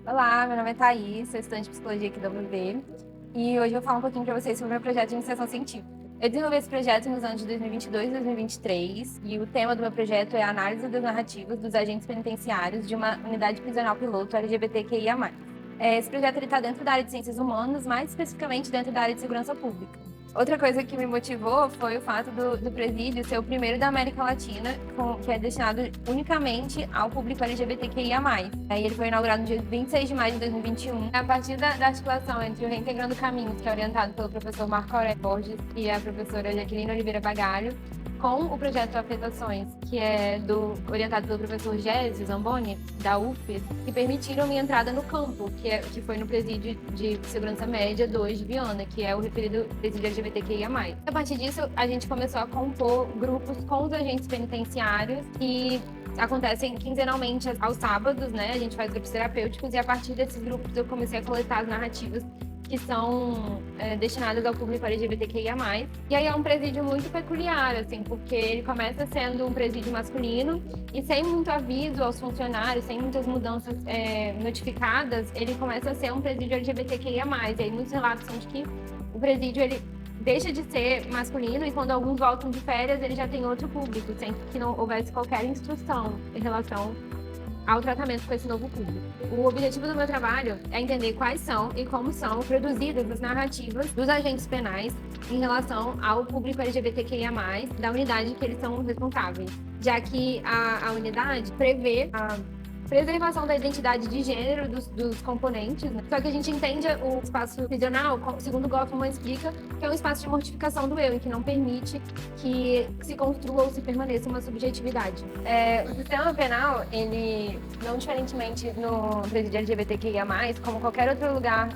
Olá, meu nome é Thaís, sou estudante de psicologia aqui da UFV e hoje eu vou falar um pouquinho para vocês sobre o meu projeto de iniciação científica. Eu desenvolvi esse projeto nos anos de 2022 e 2023 e o tema do meu projeto é a análise das narrativas dos agentes penitenciários de uma unidade prisional piloto LGBTQIA+. Esse projeto está dentro da área de ciências humanas, mais especificamente dentro da área de segurança pública. Outra coisa que me motivou foi o fato do presídio ser o primeiro da América Latina que é destinado unicamente ao público LGBTQIA+. Aí ele foi inaugurado no dia 26 de maio de 2021. A partir da articulação entre o Reintegrando Caminhos, que é orientado pelo professor Marco Aurélio Borges e a professora Jaqueline Oliveira Bagalho, com o projeto Afetações, que é orientado pelo professor Gésio Zamboni, da UFES, que permitiram minha entrada no campo, que foi no presídio de segurança média 2 de Viana, que é o referido presídio LGBTQIA+. A partir disso, a gente começou a compor grupos com os agentes penitenciários e acontecem quinzenalmente aos sábados, né? A gente faz grupos terapêuticos e a partir desses grupos eu comecei a coletar as narrativas que são destinadas ao público LGBTQIA+. E aí é um presídio muito peculiar, assim, porque ele começa sendo um presídio masculino e sem muito aviso aos funcionários, sem muitas mudanças notificadas, ele começa a ser um presídio LGBTQIA+. E aí muitos relatos são de que o presídio, ele deixa de ser masculino e quando alguns voltam de férias, ele já tem outro público, sem que não houvesse qualquer instrução em relação ao tratamento com esse novo público. O objetivo do meu trabalho é entender quais são e como são produzidas as narrativas dos agentes penais em relação ao público LGBTQIA+, da unidade que eles são responsáveis, já que a unidade prevê a preservação da identidade de gênero dos componentes, né? Só que a gente entende o espaço prisional, segundo Goffman explica, que é um espaço de mortificação do eu, e que não permite que se construa ou se permaneça uma subjetividade. O sistema penal, ele, não diferentemente no presídio LGBTQIA+, como qualquer outro lugar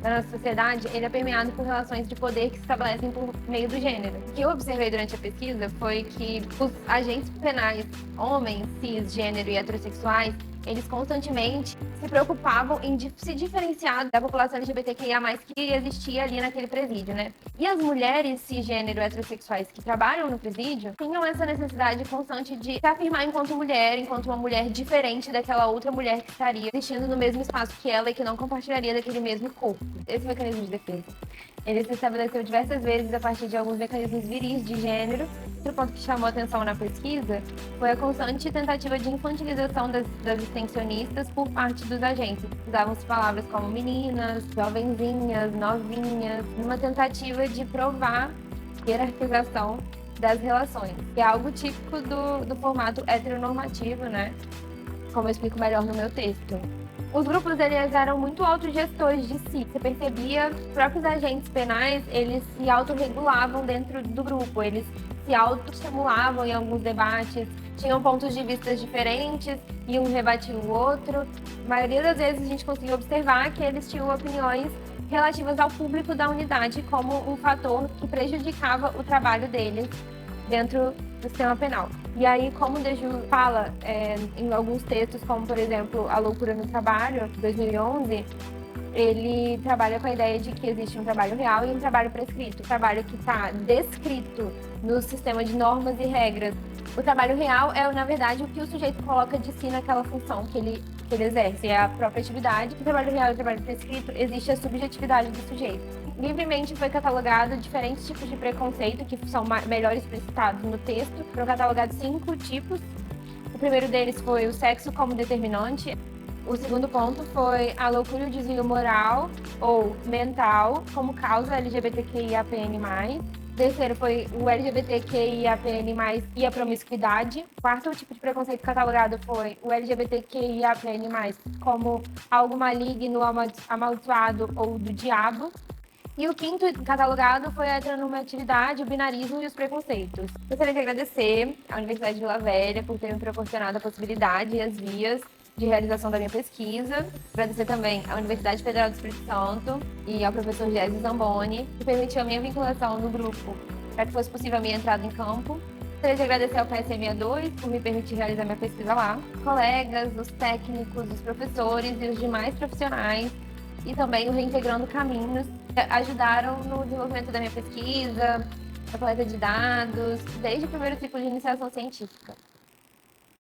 da nossa sociedade, ele é permeado por relações de poder que se estabelecem por meio do gênero. O que eu observei durante a pesquisa foi que os agentes penais, homens, cis, gênero e heterossexuais, eles constantemente se preocupavam em se diferenciar da população LGBTQIA+, que existia ali naquele presídio, né? E as mulheres cisgênero heterossexuais que trabalham no presídio tinham essa necessidade constante de se afirmar enquanto mulher, enquanto uma mulher diferente daquela outra mulher que estaria existindo no mesmo espaço que ela e que não compartilharia daquele mesmo corpo. Esse mecanismo de defesa, ele se estabeleceu diversas vezes a partir de alguns mecanismos viris de gênero. Outro ponto que chamou atenção na pesquisa foi a constante tentativa de infantilização das extensionistas por parte dos agentes. Usavam-se palavras como meninas, jovenzinhas, novinhas, numa tentativa de provar hierarquização das relações, que é algo típico do formato heteronormativo, né? Como eu explico melhor no meu texto. Os grupos, eles eram muito autogestores de si. Você percebia, os próprios agentes penais, eles se autorregulavam dentro do grupo, eles se autoestimulavam em alguns debates, tinham pontos de vista diferentes e um rebatia o outro. A maioria das vezes a gente conseguia observar que eles tinham opiniões relativas ao público da unidade como um fator que prejudicava o trabalho deles dentro do sistema penal. E aí, como o Deju fala em alguns textos, como, por exemplo, A Loucura no Trabalho, de 2011, ele trabalha com a ideia de que existe um trabalho real e um trabalho prescrito. O trabalho que está descrito no sistema de normas e regras. O trabalho real é, na verdade, o que o sujeito coloca de si naquela função que ele exerce, é a própria atividade. O trabalho real e o trabalho prescrito, existe a subjetividade do sujeito. Livremente foi catalogado diferentes tipos de preconceito, que são melhor explicitados no texto. Foram catalogados 5 tipos. O primeiro deles foi o sexo como determinante. O segundo ponto foi a loucura e o desvio moral ou mental como causa LGBTQIAPN+. O terceiro foi o LGBTQIAPN+, e a promiscuidade. O quarto tipo de preconceito catalogado foi o LGBTQIAPN+, como algo maligno, amaldiçoado ou do diabo. E o quinto catalogado foi a heteronormatividade, o binarismo e os preconceitos. Gostaria de agradecer à Universidade de Vila Velha por ter me proporcionado a possibilidade e as vias de realização da minha pesquisa. Agradecer também à Universidade Federal do Espírito Santo e ao professor Gésio Zamboni, que permitiu a minha vinculação no grupo para que fosse possível a minha entrada em campo. Gostaria de agradecer ao PSME2 por me permitir realizar minha pesquisa lá, os colegas, os técnicos, os professores e os demais profissionais e também o Reintegrando Caminhos, que ajudaram no desenvolvimento da minha pesquisa, na coleta de dados, desde o primeiro ciclo de iniciação científica.